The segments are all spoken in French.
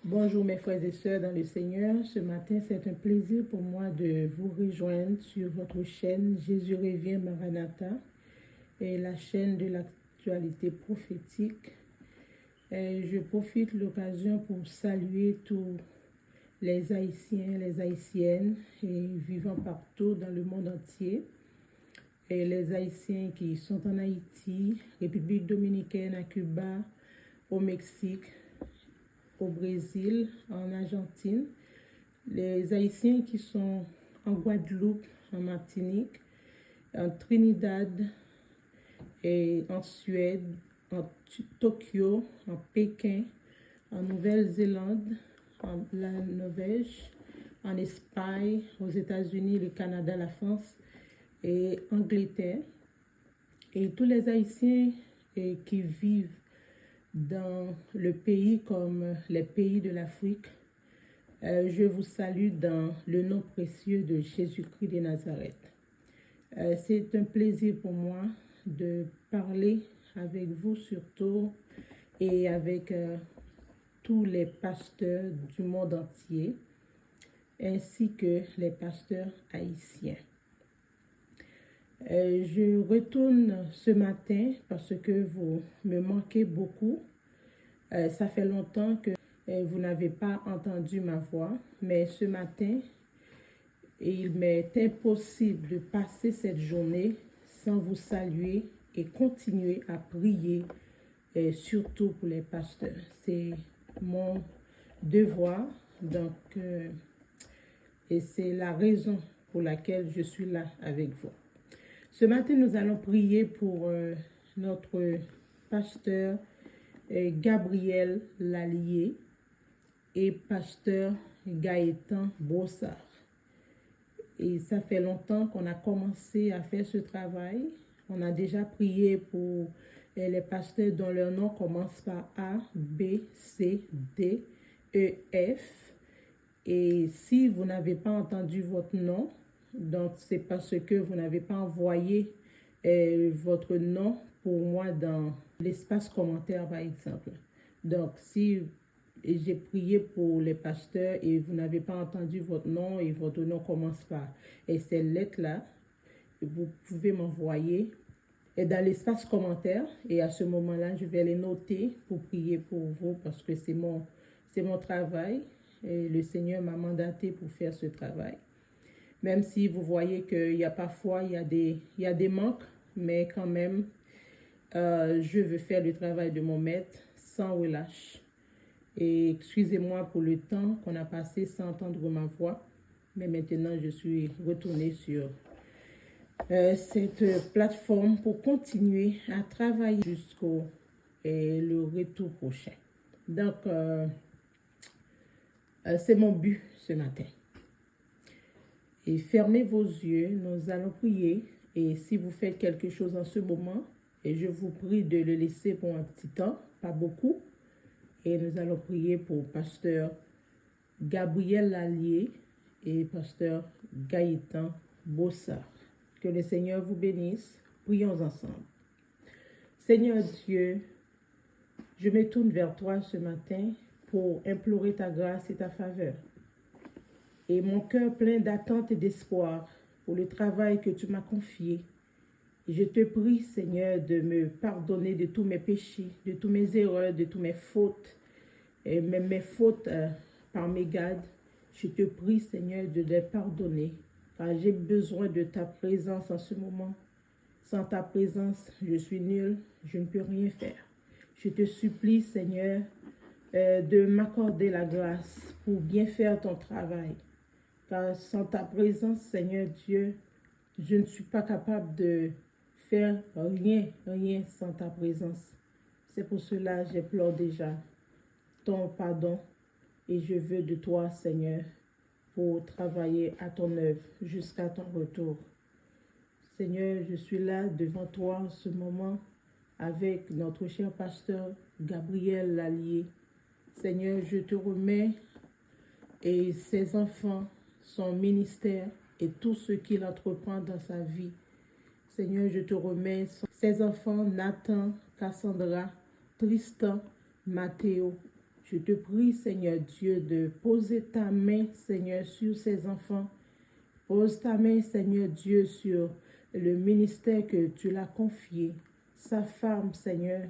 Bonjour mes frères et sœurs dans le Seigneur. Ce matin, c'est un plaisir pour moi de vous rejoindre sur votre chaîne Jésus revient Maranatha et la chaîne de l'actualité prophétique. Je profite de l'occasion pour saluer tous les Haïtiens, les Haïtiennes et vivant partout dans le monde entier. Et les Haïtiens qui sont en Haïti, République dominicaine, à Cuba, au Mexique, au Brésil, en Argentine, les Haïtiens qui sont en Guadeloupe, en Martinique, en Trinidad, et en Suède, en Tokyo, en Pékin, en Nouvelle-Zélande, en la Norvège, en Espagne, aux États-Unis, le Canada, la France et Angleterre. Et tous les Haïtiens qui vivent dans le pays comme les pays de l'Afrique, je vous salue dans le nom précieux de Jésus-Christ de Nazareth. C'est un plaisir pour moi de parler avec vous surtout et avec tous les pasteurs du monde entier, ainsi que les pasteurs haïtiens. Je retourne ce matin parce que vous me manquez beaucoup. Ça fait longtemps que vous n'avez pas entendu ma voix, mais ce matin, il m'est impossible de passer cette journée sans vous saluer et continuer à prier, surtout pour les pasteurs. C'est mon devoir, donc, et c'est la raison pour laquelle je suis là avec vous. Ce matin, nous allons prier pour notre pasteur Gabriel Lallier et pasteur Gaëtan Brossard. Et ça fait longtemps qu'on a commencé à faire ce travail. On a déjà prié pour les pasteurs dont leur nom commence par A, B, C, D, E, F. Et si vous n'avez pas entendu votre nom, donc c'est parce que vous n'avez pas envoyé votre nom pour moi dans l'espace commentaire par exemple. Donc si j'ai prié pour les pasteurs et vous n'avez pas entendu votre nom et votre nom commence par ces lettres-là, vous pouvez m'envoyer dans l'espace commentaire et à ce moment-là, je vais les noter pour prier pour vous parce que c'est mon travail et le Seigneur m'a mandaté pour faire ce travail. Même si vous voyez qu'il y a parfois, il y a des manques, mais quand même, je veux faire le travail de mon maître sans relâche. Et excusez-moi pour le temps qu'on a passé sans entendre ma voix, mais maintenant je suis retournée sur cette plateforme pour continuer à travailler jusqu'au le retour prochain. Donc, c'est mon but ce matin. Et fermez vos yeux, nous allons prier. Et si vous faites quelque chose en ce moment, et je vous prie de le laisser pour un petit temps, pas beaucoup. Et nous allons prier pour pasteur Gabriel Lallier et pasteur Gaëtan Brossard. Que le Seigneur vous bénisse. Prions ensemble. Seigneur Dieu, je me tourne vers toi ce matin pour implorer ta grâce et ta faveur. Et mon cœur plein d'attente et d'espoir pour le travail que tu m'as confié. Et je te prie, Seigneur, de me pardonner de tous mes péchés, de toutes mes erreurs, de toutes mes fautes, et même mes fautes par mégarde. Je te prie, Seigneur, de les pardonner, car j'ai besoin de ta présence en ce moment. Sans ta présence, je suis nul, je ne peux rien faire. Je te supplie, Seigneur, de m'accorder la grâce pour bien faire ton travail. Car sans ta présence, Seigneur Dieu, je ne suis pas capable de faire rien sans ta présence. C'est pour cela que j'implore déjà ton pardon et je veux de toi, Seigneur, pour travailler à ton œuvre jusqu'à ton retour. Seigneur, je suis là devant toi en ce moment avec notre cher pasteur Gabriel Lallier. Seigneur, je te remets et ses enfants, son ministère et tout ce qu'il entreprend dans sa vie. Seigneur, je te remets ses enfants, Nathan, Cassandra, Tristan, Mathéo. Je te prie, Seigneur Dieu, de poser ta main, Seigneur, sur ces enfants. Pose ta main, Seigneur Dieu, sur le ministère que tu l'as confié. Sa femme, Seigneur.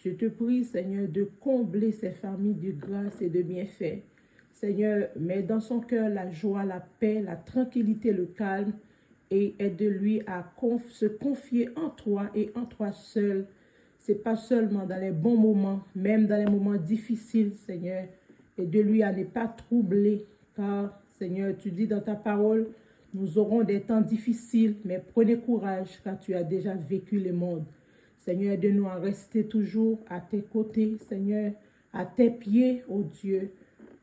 Je te prie, Seigneur, de combler ces familles de grâce et de bienfaits. Seigneur, mets dans son cœur la joie, la paix, la tranquillité, le calme et aide-lui à se confier en toi et en toi seul. C'est pas seulement dans les bons moments, même dans les moments difficiles, Seigneur. Aide-lui à ne pas troubler, car, Seigneur, tu dis dans ta parole, nous aurons des temps difficiles, mais prenez courage, car tu as déjà vécu le monde. Seigneur, aide-nous à rester toujours à tes côtés, Seigneur, à tes pieds, ô Dieu.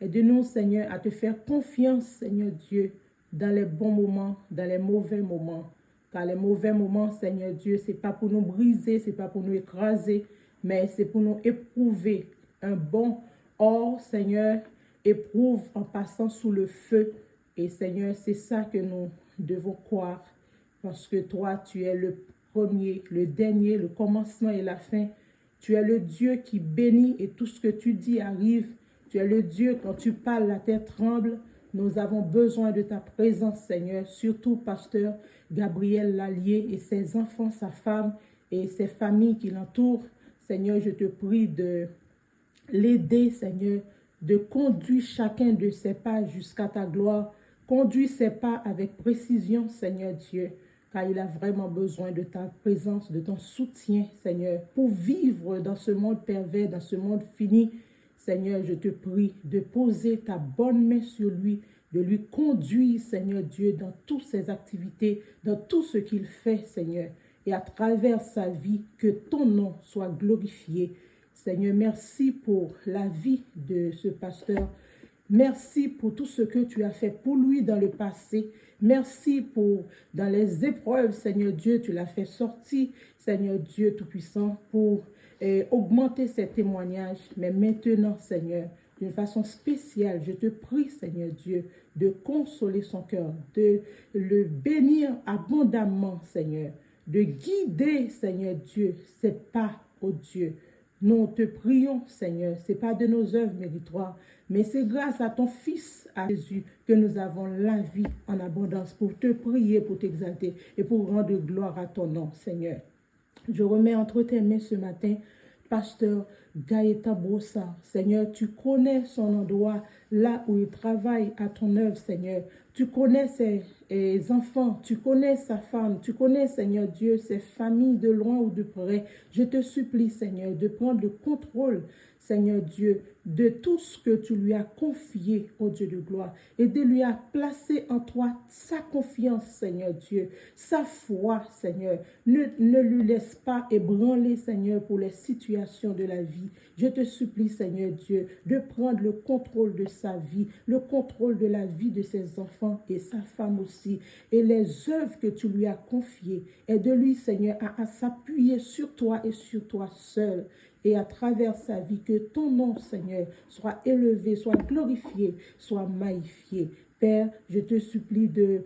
Aide-nous, Seigneur, à te faire confiance, Seigneur Dieu, dans les bons moments, dans les mauvais moments. Car les mauvais moments, Seigneur Dieu, ce n'est pas pour nous briser, ce n'est pas pour nous écraser, mais c'est pour nous éprouver. Un bon or, Seigneur, éprouve en passant sous le feu. Et Seigneur, c'est ça que nous devons croire. Parce que toi, tu es le premier, le dernier, le commencement et la fin. Tu es le Dieu qui bénit et tout ce que tu dis arrive. Tu es le Dieu, quand tu parles, la terre tremble. Nous avons besoin de ta présence, Seigneur, surtout pasteur Gabriel Lallier et ses enfants, sa femme et ses familles qui l'entourent. Seigneur, je te prie de l'aider, Seigneur, de conduire chacun de ses pas jusqu'à ta gloire. Conduis ses pas avec précision, Seigneur Dieu, car il a vraiment besoin de ta présence, de ton soutien, Seigneur, pour vivre dans ce monde pervers, dans ce monde fini. Seigneur, je te prie de poser ta bonne main sur lui, de lui conduire, Seigneur Dieu, dans toutes ses activités, dans tout ce qu'il fait, Seigneur. Et à travers sa vie, que ton nom soit glorifié. Seigneur, merci pour la vie de ce pasteur. Merci pour tout ce que tu as fait pour lui dans le passé. Merci pour, dans les épreuves, Seigneur Dieu, tu l'as fait sortir, Seigneur Dieu Tout-Puissant, pour augmenter ses témoignages. Mais maintenant, Seigneur, d'une façon spéciale, je te prie, Seigneur Dieu, de consoler son cœur, de le bénir abondamment, Seigneur, de guider, Seigneur Dieu, ses pas, ô Dieu. Nous te prions, Seigneur, ce n'est pas de nos œuvres méritoires, mais c'est grâce à ton Fils, à Jésus, que nous avons la vie en abondance pour te prier, pour t'exalter et pour rendre gloire à ton nom, Seigneur. Je remets entre tes mains ce matin, pasteur Gaëtan Brossard. Seigneur, tu connais son endroit, là où il travaille à ton œuvre, Seigneur. Tu connais ses enfants, tu connais sa femme, tu connais, Seigneur Dieu, ses familles de loin ou de près. Je te supplie, Seigneur, de prendre le contrôle, Seigneur Dieu, de tout ce que tu lui as confié, ô Dieu de gloire, et de lui a placé en toi sa confiance, Seigneur Dieu, sa foi, Seigneur. Ne lui laisse pas ébranler, Seigneur, pour les situations de la vie. Je te supplie, Seigneur Dieu, de prendre le contrôle de sa vie, le contrôle de la vie de ses enfants et sa femme aussi, et les œuvres que tu lui as confiées. Aide-lui, Seigneur, à s'appuyer sur toi et sur toi seul. Et à travers sa vie, que ton nom, Seigneur, soit élevé, soit glorifié, soit magnifié. Père, je te supplie de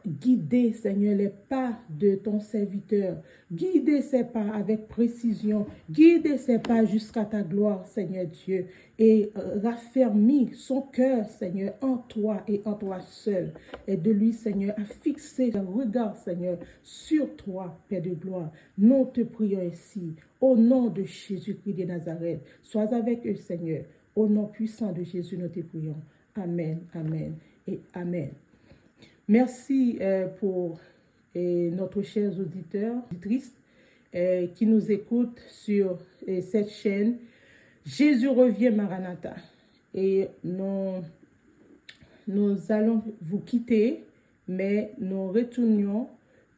guider, Seigneur, les pas de ton serviteur. Guider ses pas avec précision. Guider ses pas jusqu'à ta gloire, Seigneur Dieu. Et raffermis son cœur, Seigneur, en toi et en toi seul. Et de lui, Seigneur, à fixer le regard, Seigneur, sur toi, Père de gloire. Nous te prions ici, au nom de Jésus-Christ de Nazareth. Sois avec eux, Seigneur. Au nom puissant de Jésus, nous te prions. Amen, amen et amen. Merci pour notre chers auditeurs, auditrices qui nous écoutent sur cette chaîne. Jésus revient, Maranatha. Et nous allons vous quitter, mais nous retournions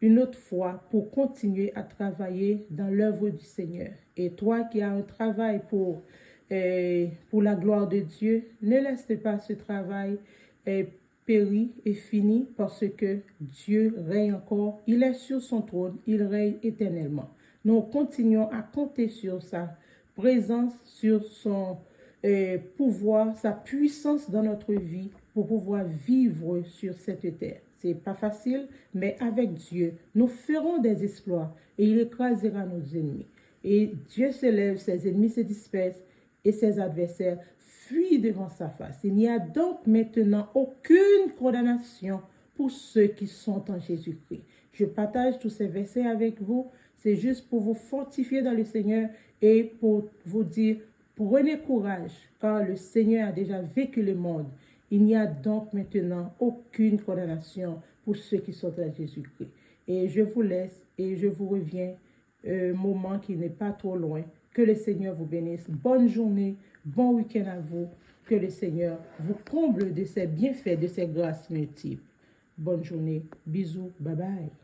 une autre fois pour continuer à travailler dans l'œuvre du Seigneur. Et toi qui as un travail pour la gloire de Dieu, ne laisse pas ce travail péri et fini parce que Dieu règne encore. Il est sur son trône, il règne éternellement. Nous continuons à compter sur sa présence, sur son pouvoir, sa puissance dans notre vie pour pouvoir vivre sur cette terre. C'est pas facile, mais avec Dieu, nous ferons des exploits et il écrasera nos ennemis. Et Dieu se lève, ses ennemis se dispersent et ses adversaires fuient devant sa face. Il n'y a donc maintenant aucune condamnation pour ceux qui sont en Jésus-Christ. Je partage tous ces versets avec vous. C'est juste pour vous fortifier dans le Seigneur et pour vous dire, prenez courage, car le Seigneur a déjà vécu le monde. Il n'y a donc maintenant aucune condamnation pour ceux qui sont en Jésus-Christ. Et je vous laisse et je vous reviens un moment qui n'est pas trop loin. Que le Seigneur vous bénisse. Bonne journée, bon week-end à vous. Que le Seigneur vous comble de ses bienfaits, de ses grâces multiples. Bonne journée. Bisous. Bye bye.